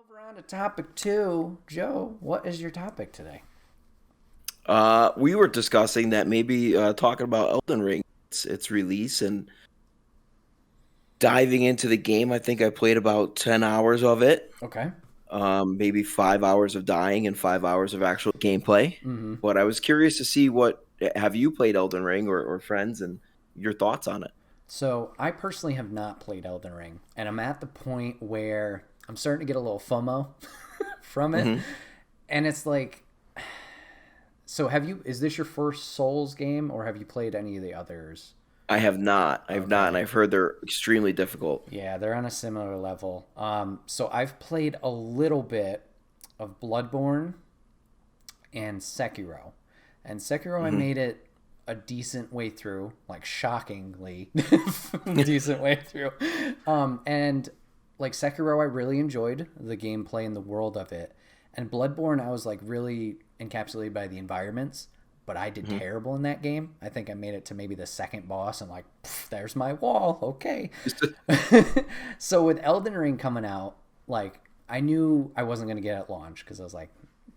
We're on to topic two. Joe, what is your topic today? We were discussing that maybe talking about Elden Ring, its release and diving into the game. I think I played about 10 hours of it, Okay. maybe 5 hours of dying and 5 hours of actual gameplay. Mm-hmm. But I was curious to see what have you played Elden Ring or friends and your thoughts on it. So I personally have not played Elden Ring, and I'm at the point where I'm starting to get a little FOMO from it. Hmm. And it's like, so have you, is this your first Souls game or have you played any of the others? I have not. I have not, and Okay. I've heard they're extremely difficult. Yeah, they're on a similar level. So I've played a little bit of Bloodborne and Sekiro. And Sekiro, I Hmm. made it a decent way through, like shockingly decent way through. And like Sekiro, I really enjoyed the gameplay and the world of it. And Bloodborne, I was like really encapsulated by the environments, but I did Hmm. terrible in that game. I think I made it to maybe the second boss, and like, there's my wall. Okay. So with Elden Ring coming out, like I knew I wasn't gonna get it at launch because I was like,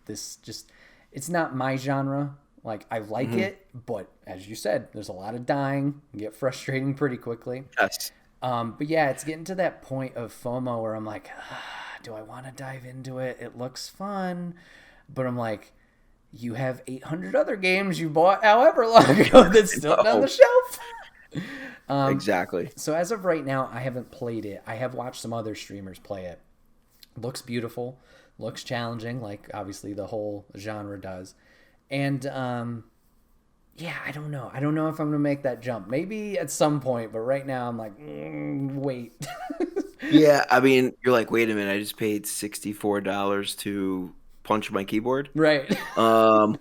this just it's not my genre. Like I like Hmm. it, but as you said, there's a lot of dying. You get frustrating pretty quickly. Yes. But yeah, it's getting to that point of FOMO where I'm like, do I want to dive into it? It looks fun, but I'm like, you have 800 other games you bought however long ago that's still on the Oh, shelf. exactly. So as of right now, I haven't played it. I have watched some other streamers play it. Looks beautiful, looks challenging, like obviously the whole genre does. And yeah, I don't know. I don't know if I'm gonna make that jump. Maybe at some point, but right now I'm like, wait. Yeah, I mean, you're like, wait a minute, I just paid $64 to punch my keyboard. Right. Um,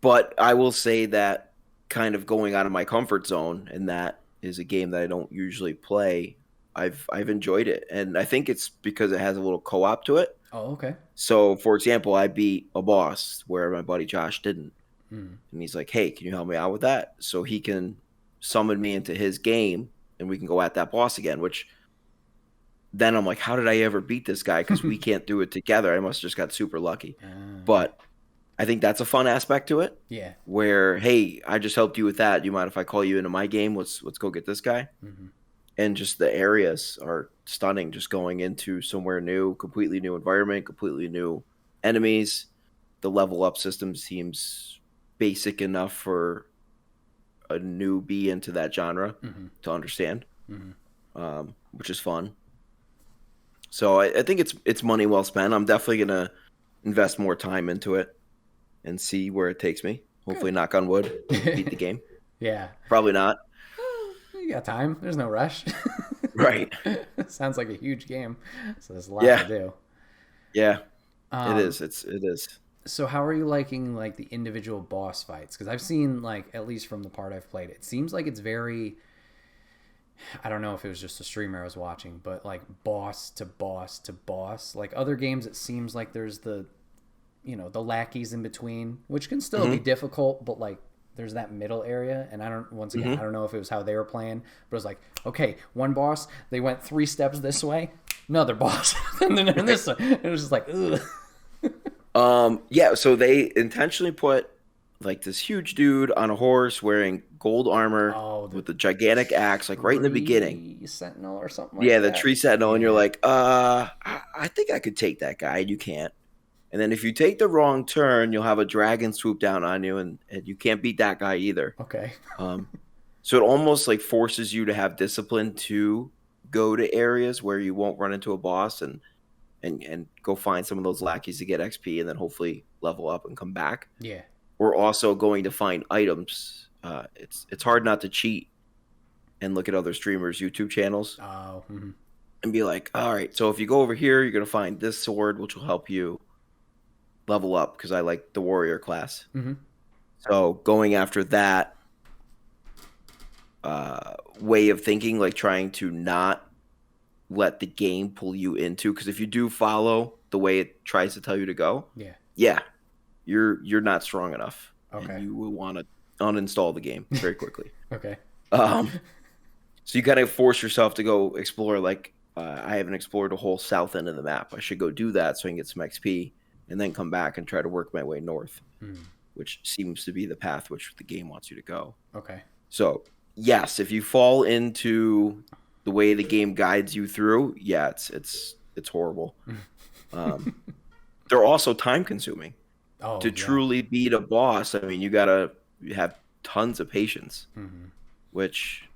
but I will say that kind of going out of my comfort zone, and that is a game that I don't usually play. I've enjoyed it, and I think it's because it has a little co-op to it. Oh, okay. So, for example, I beat a boss where my buddy Josh didn't, Hmm. and he's like, "Hey, can you help me out with that?" So he can summon me into his game, and we can go at that boss again. Which then I'm like, how did I ever beat this guy? Because we can't do it together. I must have just got super lucky. Okay. But I think that's a fun aspect to it. Yeah. Where, hey, I just helped you with that. Do you mind if I call you into my game? Let's go get this guy. Hmm. And just the areas are stunning. Just going into somewhere new, completely new environment, completely new enemies. The level up system seems basic enough for a newbie into that genre Hmm. to understand, Hmm. which is fun. So I think it's money well spent. I'm definitely gonna invest more time into it and see where it takes me. Hopefully, Good. knock on wood, beat the game. Yeah. Probably not. You got time. There's no rush. Right. Sounds like a huge game, so there's a lot to Yeah. do. Yeah. It Um, is. It is. so how are you liking like the individual boss fights? Because I've seen like at least from the part I've played, it seems like it's very. I don't know if it was just a streamer I was watching, but like boss to boss to boss. Like other games, it seems like there's the lackeys in between, which can still be Hmm. difficult, but like there's that middle area. And I don't, once again, I Hmm. don't know if it was how they were playing, but it was like, okay, one boss, they went three steps this way, another boss, and then this way. It was just like, ugh. Yeah. So they intentionally put like this huge dude on a horse wearing gold armor Oh, the with a gigantic axe, like right in the beginning. tree sentinel or something like Yeah, the that. tree sentinel, and you're Yeah. like, I think I could take that guy, and you can't. And then if you take the wrong turn, you'll have a dragon swoop down on you, and you can't beat that guy either. Okay. Um, so it almost like forces you to have discipline to go to areas where you won't run into a boss and go find some of those lackeys to get XP and then hopefully level up and come back. Yeah. We're also going to find items. It's hard not to cheat and look at other streamers' YouTube channels Oh. Mhm. and be like, all right, so if you go over here, you're gonna find this sword, which will help you level up because I like the warrior class. Mhm. So going after that way of thinking, like trying to not let the game pull you into, because if you do follow the way it tries to tell you to go, Yeah. yeah, you're not strong enough, and Okay. you will want to uninstall the game very quickly. Okay. Um, so you kind of force yourself to go explore like I haven't explored the whole south end of the map. I should go do that so I can get some XP and then come back and try to work my way north, which seems to be the path which the game wants you to go. Okay. So, yes, if you fall into the way the game guides you through, yeah, it's horrible. They're also time consuming. To truly beat a boss, I mean, you gotta have tons of patience, which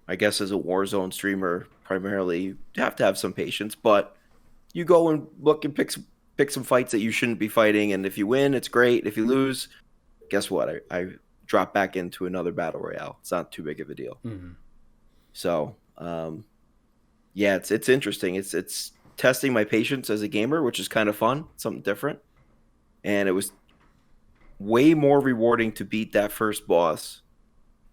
I guess as a Warzone streamer, primarily you have to have some patience. But you go and look and pick some fights that you shouldn't be fighting, and if you win, it's great. If you lose, guess what? I drop back into another battle royale. It's not too big of a deal. So, yeah, it's interesting. It's testing my patience as a gamer, which is kind of fun, something different. And it was way more rewarding to beat that first boss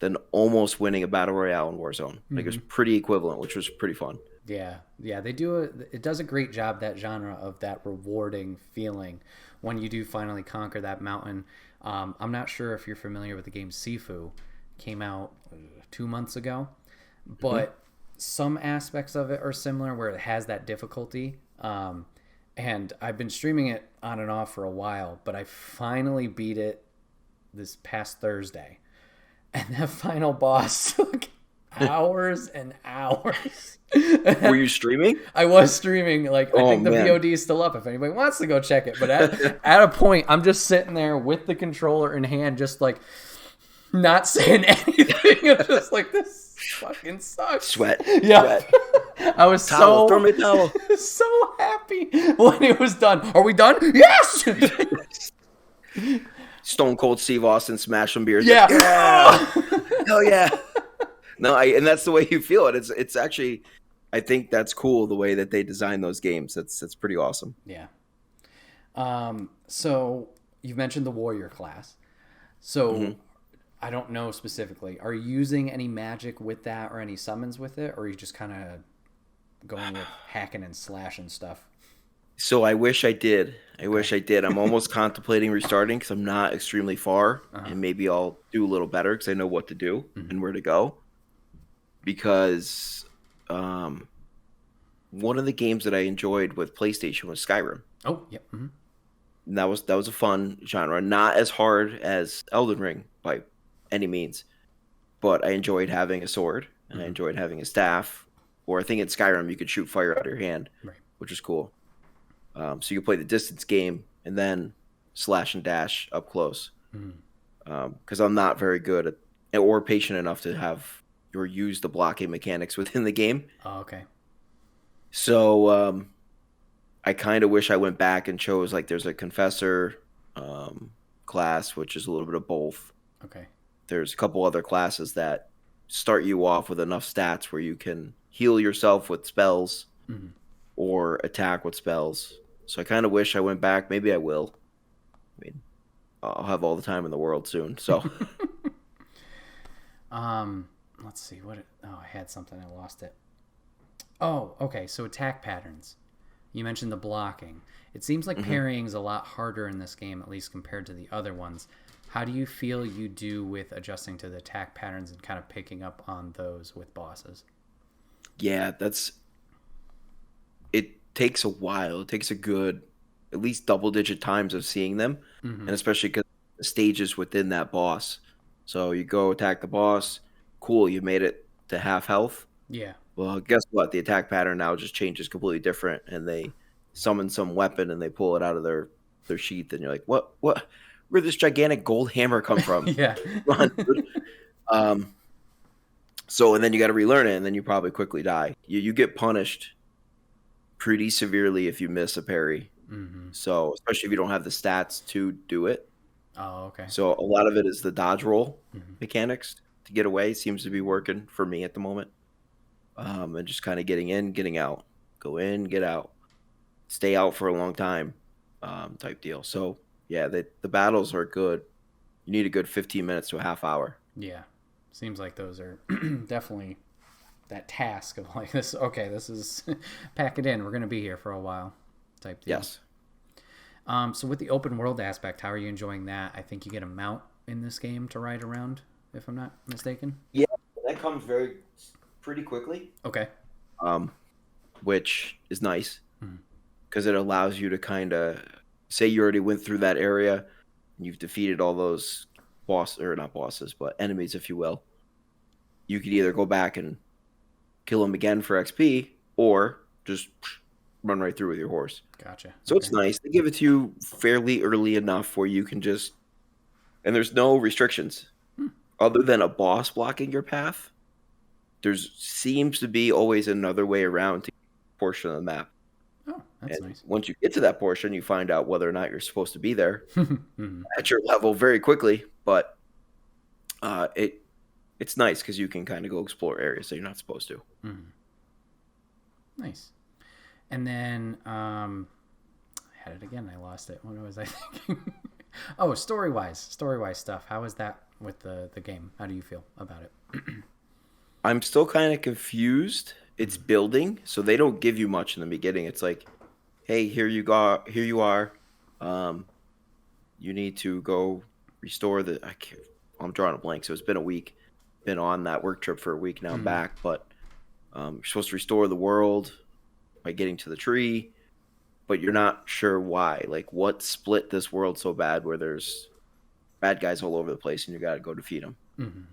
than almost winning a battle royale in Warzone. Like it was pretty equivalent, which was pretty fun. Yeah, they do it does a great job, that genre, of that rewarding feeling when you do finally conquer that mountain. I'm not sure if you're familiar with the game Sifu. Came out 2 months ago, but some aspects of it are similar where it has that difficulty. And I've been streaming it on and off for a while, but I finally beat it this past Thursday. And that final boss took hours and hours. Were you streaming? I was streaming. Like, I think the VOD is still up if anybody wants to go check it. But at a point, I'm just sitting there with the controller in hand, just like not saying anything. I'm just like, this fucking sucks. Sweat. Yeah. Sweat. I was towel, throw me a towel. So happy when it was done. Are we done? Yes! Stone Cold Steve Austin smash some beers. Yeah. Like, yeah. Hell yeah. No, and that's the way you feel it. It's actually, I think that's cool the way that they design those games. That's pretty awesome. Yeah. So you've mentioned the warrior class. So I don't know specifically. Are you using any magic with that or any summons with it, or are you just kind of going with hacking and slashing stuff? So I wish I did. I'm almost contemplating restarting because I'm not extremely far, and maybe I'll do a little better because I know what to do and where to go. Because one of the games that I enjoyed with PlayStation was Skyrim. Oh, yep. And that was a fun genre. Not as hard as Elden Ring by any means, but I enjoyed having a sword and I enjoyed having a staff. Or I think in Skyrim you could shoot fire out of your hand, which is cool. So you play the distance game and then slash and dash up close. Because I'm not very good at or patient enough to have or use the blocking mechanics within the game. Oh, okay. So I kind of wish I went back and chose, like, there's a confessor class, which is a little bit of both. Okay. There's a couple other classes that start you off with enough stats where you can heal yourself with spells or attack with spells. So I kind of wish I went back. Maybe I will. I mean, I'll have all the time in the world soon. So, let's see I had something. I lost it. Oh, okay. So attack patterns. You mentioned the blocking. It seems like parrying is a lot harder in this game, at least compared to the other ones. How do you feel you do with adjusting to the attack patterns and kind of picking up on those with bosses? Yeah, it takes a while. It takes a good, at least double-digit times of seeing them, and especially because the stages within that boss. So you go attack the boss, cool, you made it to half health. Yeah. Well, guess what? The attack pattern now just changes completely different, and they summon some weapon and they pull it out of their sheath, and you're like, what? Where'd this gigantic gold hammer come from? Yeah. So, and then you got to relearn it, and then you probably quickly die. You get punished pretty severely if you miss a parry. So, especially if you don't have the stats to do it. Oh, okay. So, a lot of it is the dodge roll mechanics to get away. Seems to be working for me at the moment. And just kind of getting in, getting out. Go in, get out. Stay out for a long time type deal. So, yeah, the battles are good. You need a good 15 minutes to a half hour. Yeah. Seems like those are definitely that task of like this. Okay, this is pack it in. We're going to be here for a while type deal. Yes. So with the open world aspect, how are you enjoying that? I think you get a mount in this game to ride around, if I'm not mistaken. Yeah, that comes pretty quickly. Okay. which is nice Mhm. because it allows you to kind of say you already went through that area and you've defeated all those or not bosses, but enemies, if you will. You could either go back and kill them again for XP or just run right through with your horse. Gotcha. So Okay. it's nice. They give it to you fairly early enough where you can just, and there's no restrictions Hmm. other than a boss blocking your path. There's seems to be always another way around to a portion of the map. Oh, that's And nice. once you get to that portion, you find out whether or not you're supposed to be there Mhm. at your level very quickly. But it's nice because you can kind of go explore areas that you're not supposed to. Mhm. Nice. And then I had it again. I lost it. What was I thinking? Oh, story-wise stuff. How is that with the game? How do you feel about it? I'm still kind of confused. It's building, so they don't give you much in the beginning. It's like, hey, here you go, here you are. Um, you need to go restore the. I'm drawing a blank. So it's been a week. Been on that work trip for a week now. I'm Mhm. back, but you're supposed to restore the world by getting to the tree, but you're not sure why. Like, what split this world so bad where there's bad guys all over the place, and you got to go defeat them. Mhm.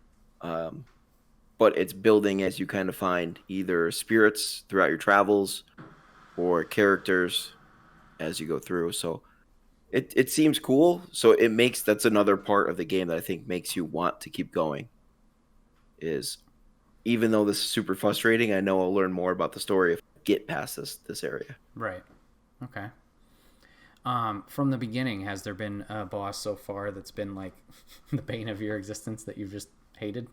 Um, but it's building as you kind of find either spirits throughout your travels or characters as you go through. So it seems cool. So that's another part of the game that I think makes you want to keep going. Is even though this is super frustrating, I know I'll learn more about the story if I get past this area. Right. Okay. From the beginning, has there been a boss so far that's been like the bane of your existence that you've just hated?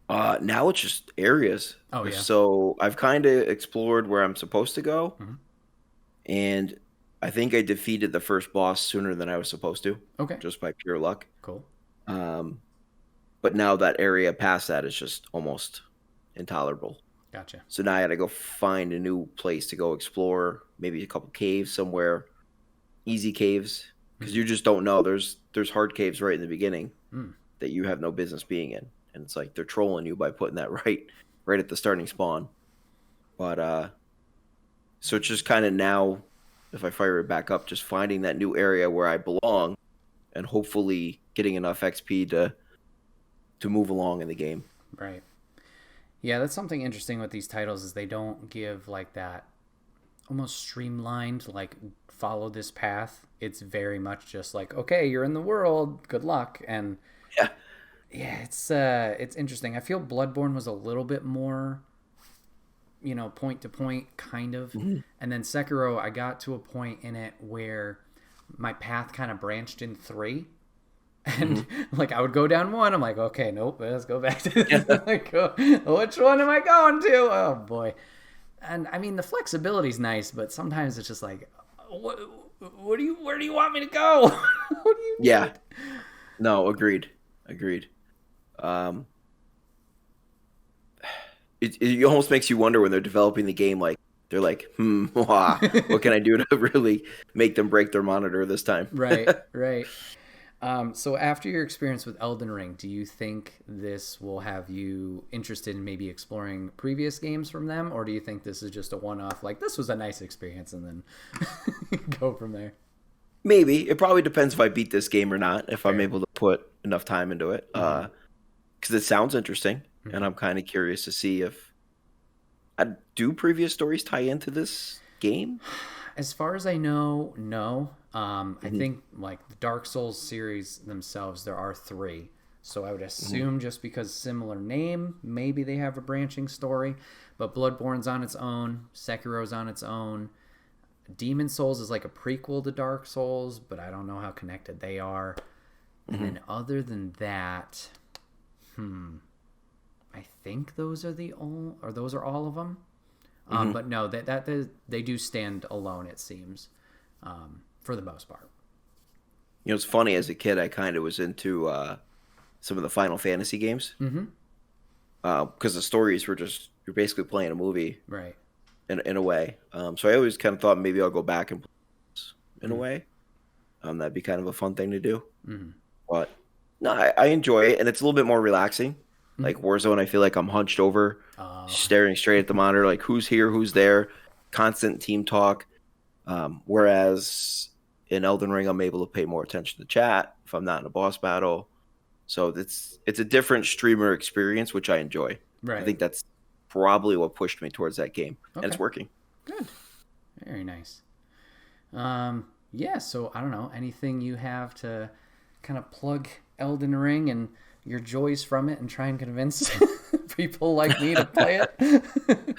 Now it's just areas. Oh yeah. So I've kind of explored where I'm supposed to go, Mhm. and I think I defeated the first boss sooner than I was supposed to, Okay. just by pure luck. Cool. Um, but now that area past that is just almost intolerable. Gotcha. So now I got to go find a new place to go explore, maybe a couple caves somewhere, easy caves, because Mhm. you just don't know. There's hard caves right in the beginning Mm. that you have no business being in, and it's like they're trolling you by putting that right at the starting spawn. But so it's just kind of now, if I fire it back up, just finding that new area where I belong, and hopefully getting enough XP to move along in the game. Right. Yeah, that's something interesting with these titles is they don't give like that almost streamlined like follow this path. It's very much just like, okay, you're in the world, good luck. And Yeah. yeah, it's interesting. I feel Bloodborne was a little bit more, point to point kind of. Mhm. And then Sekiro, I got to a point in it where my path kind of branched in three. And Mhm. like I would go down one, I'm like, okay, nope, let's go back to this. Yeah. Like, which one am I going to? Oh boy. And I mean, the flexibility's nice, but sometimes it's just like, where do you want me to go? What do you Yeah. need? No, agreed. Um, it almost makes you wonder when they're developing the game, like they're like, what can I do to really make them break their monitor this time? Right, right. So after your experience with Elden Ring, do you think this will have you interested in maybe exploring previous games from them, or do you think this is just a one-off, like this was a nice experience, and then go from there? Maybe it probably depends if I beat this game or not. If I'm Fair. able to put enough time into it, Mm-hmm. because it sounds interesting, and Mm-hmm. I'm kind of curious to see if do previous stories tie into this game. As far as I know, no. I Hmm. think like the Dark Souls series themselves, there are three. So I would Hmm. assume just because similar name, maybe they have a branching story. But Bloodborne's on its own, Sekiro's on its own. Demon Souls is like a prequel to Dark Souls, but I don't know how connected they are. And Hmm. then other than that, I think those are those are all of them. Hmm. But no, they do stand alone. It seems, for the most part. It's funny. As a kid, I kind of was into some of the Final Fantasy games Mm-hmm. because the stories were just you're basically playing a movie Right. in a way. So I always kind of thought maybe I'll go back and play this in a Mm-hmm. way. That'd be kind of a fun thing to do. Mm-hmm. But no, I enjoy it, and it's a little bit more relaxing. Like Warzone, I feel like I'm hunched over, Oh, staring straight at the monitor, like who's here, who's there, constant team talk. Whereas in Elden Ring, I'm able to pay more attention to chat if I'm not in a boss battle. So it's a different streamer experience, which I enjoy. I right. think that's probably what pushed me towards that game, and Okay. it's working. Good. Very nice. Yeah, so I don't know, anything you have to kind of plug Elden Ring and your joys from it and try and convince people like me to play it?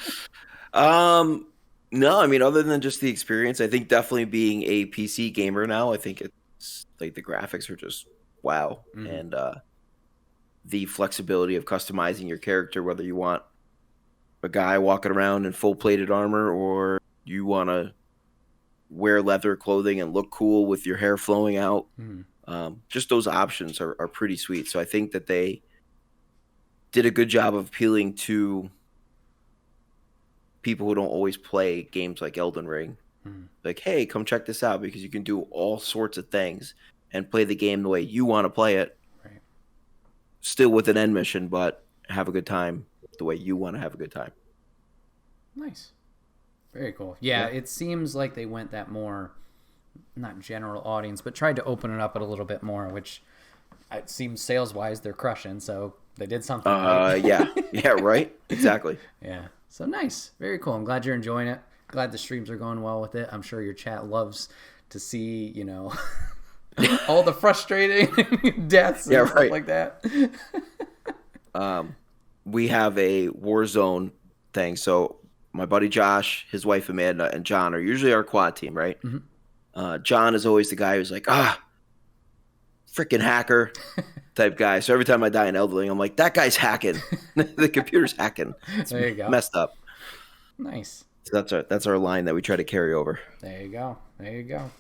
No, I mean, other than just the experience, I think definitely being a PC gamer now, I think it's like the graphics are just wow, Mhm. and the flexibility of customizing your character, whether you want a guy walking around in full plated armor or you want to wear leather clothing and look cool with your hair flowing out. Mhm. Just those options are pretty sweet. So I think that they did a good job of appealing to people who don't always play games like Elden Ring. Mhm. Like, hey, come check this out because you can do all sorts of things and play the game the way you want to play it, Right. still with an end mission, but have a good time the way you want to have a good time. Nice. Very cool. Yeah, Yeah. it seems like they went that more, not general audience, but tried to open it up a little bit more, which it seems sales wise they're crushing. So they did something right. Yeah. Yeah, right? Exactly. Yeah. So nice. Very cool. I'm glad you're enjoying it. Glad the streams are going well with it. I'm sure your chat loves to see, all the frustrating deaths and Yeah, stuff right. like that. We have a Warzone thing. So my buddy Josh, his wife Amanda, and John are usually our quad team, right? Mhm. John is always the guy who's like, freaking hacker type guy. So every time I die in Elden Ring, I'm like, that guy's hacking. The computer's hacking. It's There you go. messed up. Nice. So that's our line that we try to carry over. There you go. There you go.